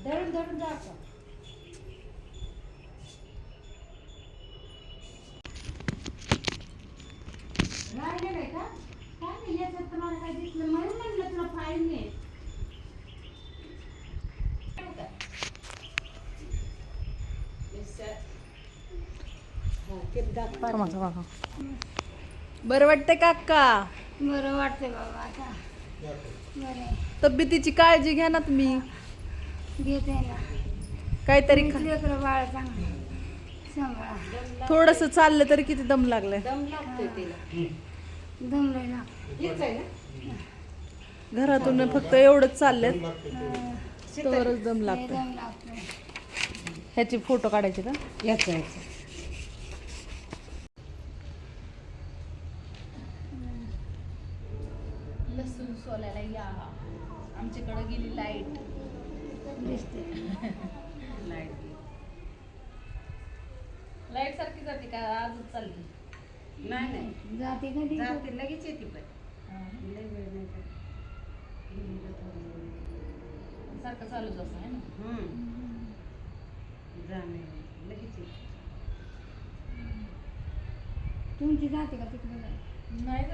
धरून धरून जा आपण. राहिलेलं आहे का? काय नाही, याच्यात तुम्हाला काय दिसलं म्हणून म्हणलं तुला फाईल नाही. बरं वाटतंय काका? बरं वाटतंय बाबा आता. बरं तब्येतीची काळजी घ्या ना तुम्ही. घेते ना. काहीतरी लेकरं बाळ चांगलं सांभाळा. थोडस चाललं तरी किती दम लागलाय. दम लागतोय तिला. दम लय लागतोय. घरातून फक्त एवढंच चाललेत तरच दम लय लागतो. दम लागतोय. ह्याचे फोटो काढायचे का? याचं लसूण सोलायला या. आमच्याकडे गेली लाईट. दिसते. लाईट सारखी जाते का? आजच चालली. नाही नाही जाते कधी जाते लगेच येते पण लय वेळ नाही जात. सारखं चालूच असं आहे ना. जाणे लगेच येते. तुमची जाते का तिकडे जाते? नाही ग.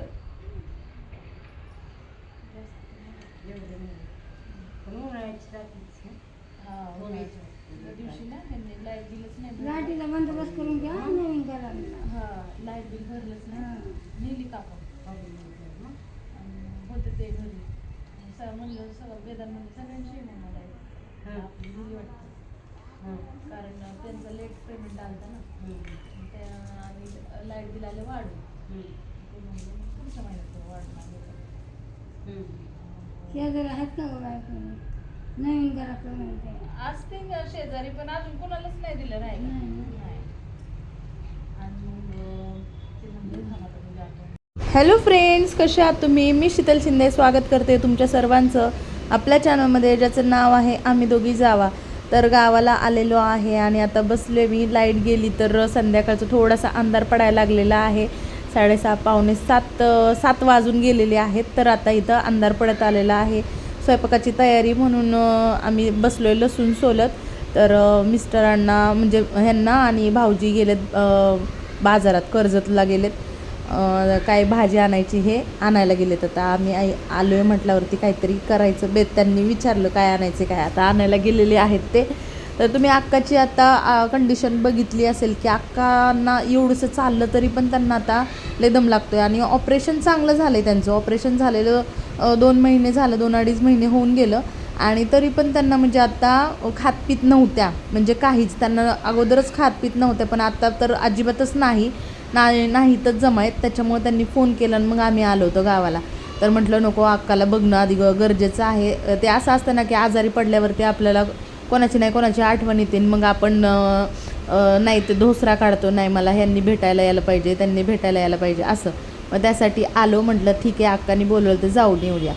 एवढं नाही पण उन्हाळ्याची जातेच ना. हा उन्हाळ्याच्या दिवशी ना त्यांनी लाईट दिलंच नाही. लाईटीचा बंदोबस्त करून घ्या नवीन करा. हा लाईट बिल भरलंच नाही. नेली कापड मग होते ते घरी. म्हणलं सगळं बेदार म्हणजे सगळ्यांची म्हणून लाईट आपली दिली वाटतं. कारण त्यांचं लेट पेमेंट आलं ना. त्या आणि लाईट बिल आले वाढून. ते म्हणजे पुढच्या महिन्यात वाढणार. शेजारी आहेत का बायको? नवीन करा करून असते शेजारी पण अजून कोणालाच नाही दिलं राहिलं. नाही. आणि मग ते म्हणले थांबा तुम्ही जातो. हॅलो फ्रेंड्स, कसे आहात तुम्ही? मी शीतल शिंदे स्वागत करते तुमच्या सर्वांचं आपल्या चॅनलमध्ये, ज्याचं नाव आहे आम्ही दोघी जावा. तर गावाला आलेलो आहे आणि आता बसले मी. लाईट गेली तर संध्याकाळचं थोडासा अंधार पडायला लागलेला आहे. 6:30 पावणे 7 वाजून गेलेले आहेत. तर आता इथं अंधार पडत आलेला आहे. स्वयंपाकाची तयारी म्हणून आम्ही बसलोय लसूण सोलत. तर मिस्टरांना म्हणजे ह्यांना आणि भाऊजी गेलेत बाजारात, कर्जतला गेलेत. काय भाजी आणायची हे आणायला गेलेत. आता आम्ही आलो आहे म्हटल्यावरती काहीतरी करायचं बेत. त्यांनी विचारलं काय आणायचं काय, आता आणायला गेलेले आहेत ते. तर तुम्ही अक्काची आता कंडिशन बघितली असेल की अक्कांना एवढंसं चाललं तरी पण त्यांना आता लय दम लागतो आहे. आणि ऑपरेशन चांगलं झालं आहे त्यांचं. ऑपरेशन झालेलं 2 महिने झालं, 2-2.5 महिने होऊन गेलं. आणि तरी पण त्यांना म्हणजे आता खातपीत नव्हत्या, म्हणजे काहीच. त्यांना अगोदरच खातपीत नव्हत्या पण आता तर अजिबातच नाही तर जमायत. त्याच्यामुळे त्यांनी फोन केला आणि मग आम्ही आलो होतो गावाला. तर म्हटलं नको, अक्काला बघणं आधी गरजेचं आहे. ते असं असतं ना की आजारी पडल्यावरती आपल्याला कोणाची आठवण येते. मग आपण नाही ते धोसरा काढतो, नाही मला ह्यांनी भेटायला यायला पाहिजे, त्यांनी भेटायला यायला पाहिजे असं. मग त्यासाठी आलो. म्हटलं ठीक आहे, अक्कानी बोलवलं तर जाऊन येऊया.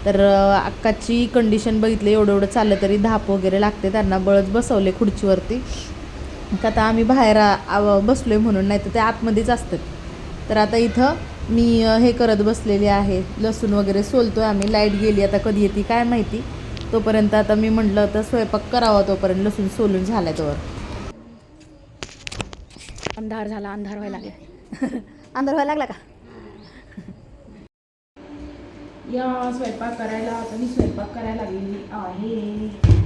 तर अक्काची कंडिशन बघितली, एवढं चाललं तरी धाप वगैरे लागते. त्यांना बळच बसवले खुर्चीवरती. आता आम्ही बाहेर बसलो आहे म्हणून, नाही तर ते आतमध्येच असतात. तर आता इथं मी हे करत बसलेली आहे, लसूण वगैरे सोलतो आहे आम्ही. लाईट गेली आता कधी येते काय माहिती. तोपर्यंत आता मी म्हटलं तर स्वयंपाक करावा, तोपर्यंत लसूण सोलून झाला तोवर. अंधार झाला, अंधार व्हायला लागला. अंधार व्हायला लागला का? या स्वयंपाक करायला. आता मी स्वयंपाक करायला लागलेली आहे.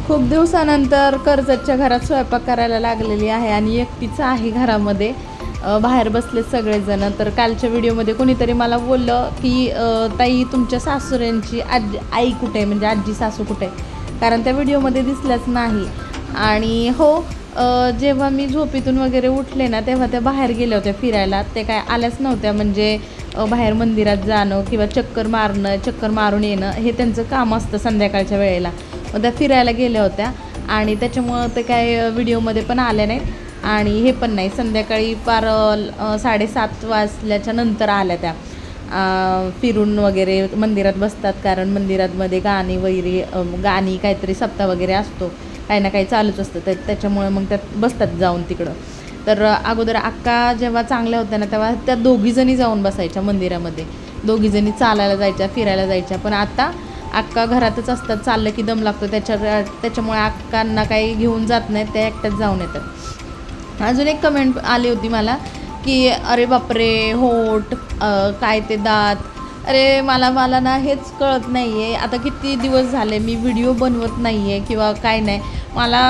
खूप दिवसानंतर कर्जतच्या घरात स्वयंपाक करायला लागलेली आहे आणि एकटीच आहे घरामध्ये. बाहेर बसले सगळेजण. तर कालच्या व्हिडिओमध्ये कोणीतरी मला बोललं की ताई तुमच्या सासूऱ्यांची आई कुठे आहे, म्हणजे आजी सासू कुठे आहे, कारण त्या व्हिडिओमध्ये दिसल्याच नाही. आणि हो, जेव्हा मी झोपेतून वगैरे उठले ना तेव्हा त्या बाहेर गेल्या होत्या फिरायला. ते काय आल्याच नव्हत्या. म्हणजे बाहेर मंदिरात जाणं किंवा चक्कर मारून येणं हे त्यांचं काम असतं संध्याकाळच्या वेळेला. मग त्या फिरायला गेल्या होत्या आणि त्याच्यामुळं ते काय व्हिडिओमध्ये पण आल्या नाहीत आणि हे पण नाही. संध्याकाळी पार 7:30 वाजल्याच्या नंतर आल्या त्या फिरून वगैरे मंदिरात बसतात, कारण मंदिरातमध्ये गाणी काहीतरी सप्ताह वगैरे असतो, काही ना काही चालूच असतं त्याच्यामुळे मग त्यात बसतात जाऊन तिकडं. तर अगोदर अक्का जेव्हा चांगल्या होत्या ना तेव्हा त्या दोघीजणी जाऊन बसायच्या मंदिरामध्ये, दोघीजणी चालायला जायच्या, फिरायला जायच्या. पण आता अक्का घरातच असतात, चाललं की दम लागतो त्याच्यामुळे अक्कांना काही घेऊन जात नाहीत, त्या एकट्याच जाऊन येतात. अजून एक कमेंट आली होती मला की अरे बापरे होठ काय ते दात, अरे मला ना हेच कळत नाही आहे. आता किती दिवस झाले मी व्हिडिओ बनवत नाही आहे किंवा काय नाही. मला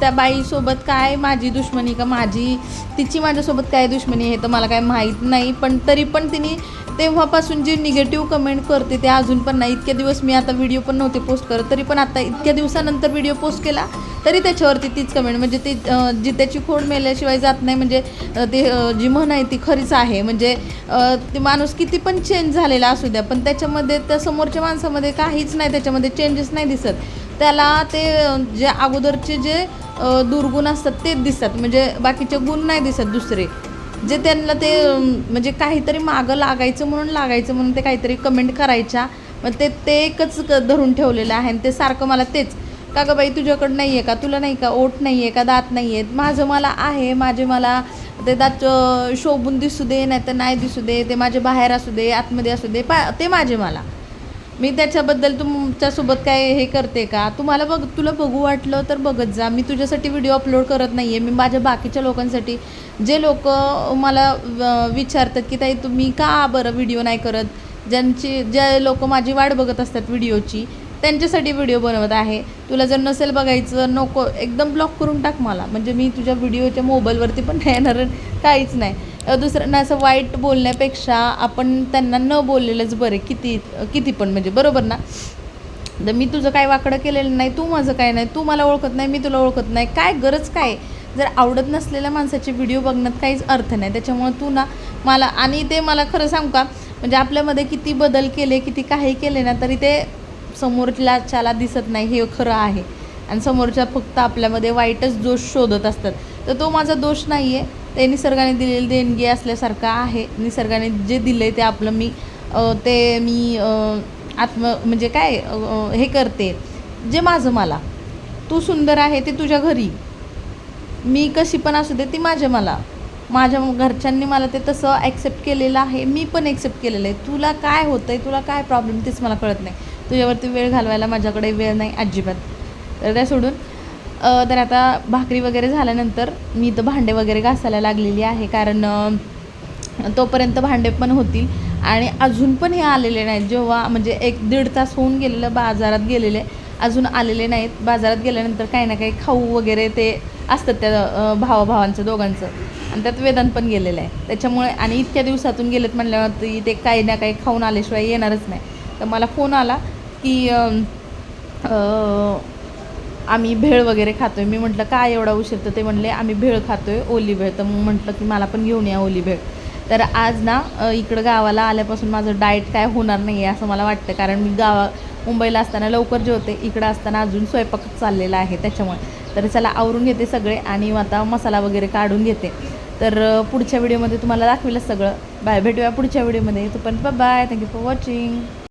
त्या बाईसोबत काय माझी दुश्मनी का तिची माझ्यासोबत काय दुश्मनी आहे तर मला काय माहीत नाही. पण तरी पण तिने तेव्हापासून जे निगेटिव्ह कमेंट करते ते अजून पण नाही. इतके दिवस मी आता व्हिडिओ पण नव्हते पोस्ट करत, तरी पण आता इतक्या दिवसानंतर व्हिडिओ पोस्ट केला तरी त्याच्यावरती तीच कमेंट. म्हणजे ती जित्याची खोड मेल्याशिवाय जात नाही, म्हणजे ते जी म्हण आहे ती खरीच आहे. म्हणजे ते माणूस किती पण चेंज झालेला असू द्या, पण त्याच्यामध्ये त्या समोरच्या माणसामध्ये काहीच नाही, त्याच्यामध्ये चेंजेस नाही दिसत. त्याला ते जे अगोदरचे जे दुर्गुण असतात तेच दिसतात, म्हणजे बाकीचे गुण नाही दिसत दुसरे. जे त्यांना ते म्हणजे काहीतरी मागं लागायचं म्हणून ते काहीतरी कमेंट करायच्या, मग ते एकच धरून ठेवलेलं आहे. आणि ते सारखं मला तेच, का गं बाई तुझ्याकडं नाही आहे का, तुला नाही का ओठ नाही आहे का, दात नाही आहेत, माझं मला आहे, मला ते दात शोभून दिसू दे नाही तर नाही दिसू दे, ते माझे बाहेर असू दे आतमध्ये असू दे, ते माझे मला, मी त्याच्याबद्दल तुमच्यासोबत काय हे करते का. तुला बघू वाटलं तर बघत जा. मी तुझ्यासाठी व्हिडिओ अपलोड करत नाही आहे, मी माझ्या बाकीच्या लोकांसाठी, जे लोक मला विचारतात की ताई तुम्ही का बरं व्हिडिओ नाही करत, जे लोक माझी वाट बघत असतात व्हिडिओची, त्यांच्यासाठी व्हिडिओ बनवत आहे. तुला जर नसेल बघायचं नको, एकदम ब्लॉक करून टाक मला, म्हणजे मी तुझ्या व्हिडिओच्या मोबाईलवरती पण नाही येणार, काहीच नाही. दुसऱ्यांना असं वाईट बोलण्यापेक्षा आपण त्यांना न बोललेलंच बरे, किती पण, म्हणजे बरोबर ना. तर मी तुझं काय वाकडं केलेलं नाही, तू माझं काय नाही, तू मला ओळखत नाही, मी तुला ओळखत नाही, काय गरज काय. जर आवडत नसलेल्या माणसाचे व्हिडिओ बघण्यात काहीच अर्थ नाही. त्याच्यामुळे तू ना मला, आणि ते मला खरं सांगू का, म्हणजे आपल्यामध्ये किती बदल केले, किती काही केले ना तरी ते समोरच्याला दिसत नाही, हे खरं आहे. आणि समोरच्या फक्त आपल्यामध्ये वाईटच दोष शोधत असतात. तर तो माझा दोष नाही आहे, ते निसर्गाने दिलेली देणगी असल्यासारखं आहे. निसर्गाने जे दिलं आहे ते आपलं मी म्हणजे काय हे करते, जे माझं मला. तू सुंदर आहे ते तुझ्या घरी, मी कशी पण असू दे ती माझ्या घरच्यांनी मला ते तसं ॲक्सेप्ट केलेलं आहे, मी पण ॲक्सेप्ट केलेलं आहे. तुला काय होतं आहे, तुला काय प्रॉब्लेम तेच मला कळत नाही. तुझ्यावरती वेळ घालवायला माझ्याकडे वेळ नाही अजिबात. तर त्या सोडून तर आता भाकरी वगैरे झाल्यानंतर मी इथं भांडे वगैरे घासायला लागलेली आहे, कारण तोपर्यंत भांडे पण होतील. आणि अजून पण हे आलेले नाहीत, जेव्हा म्हणजे 1-1.5 तास होऊन गेलेलं, बाजारात गेलेले, अजून आलेले नाहीत. बाजारात गेल्यानंतर काही ना काही खाऊ वगैरे ते असतात त्या भावांचं दोघांचं, आणि त्यात वेदांत पण गेलेलं आहे. त्याच्यामुळे, आणि इतक्या दिवसातून गेलेत म्हणल्यावरती ते काही ना काही खाऊन आल्याशिवाय येणारच नाही. तर मला फोन आला की आम्ही भेळ वगैरे खातो आहे. मी म्हटलं काय एवढा उशीर, तर ते म्हणले आम्ही भेळ खातो आहे, ओली भेळ. तर मग म्हटलं की मला पण घेऊन या ओली भेळ. तर आज ना इकडं गावाला आल्यापासून माझं डाएट काय होणार नाही आहे असं मला वाटतं, कारण मी मुंबईला असताना लवकर जेवते, इकडं असताना अजून स्वयंपाकच चाललेला आहे त्याच्यामुळे. तर चला आवरून घेते सगळे आणि आता मसाला वगैरे काढून घेते. तर पुढच्या व्हिडिओमध्ये तुम्हाला दाखवेलच सगळं. भेटूया पुढच्या व्हिडिओमध्ये. तोपर्यंत बाय, थँक्यू फॉर वॉचिंग.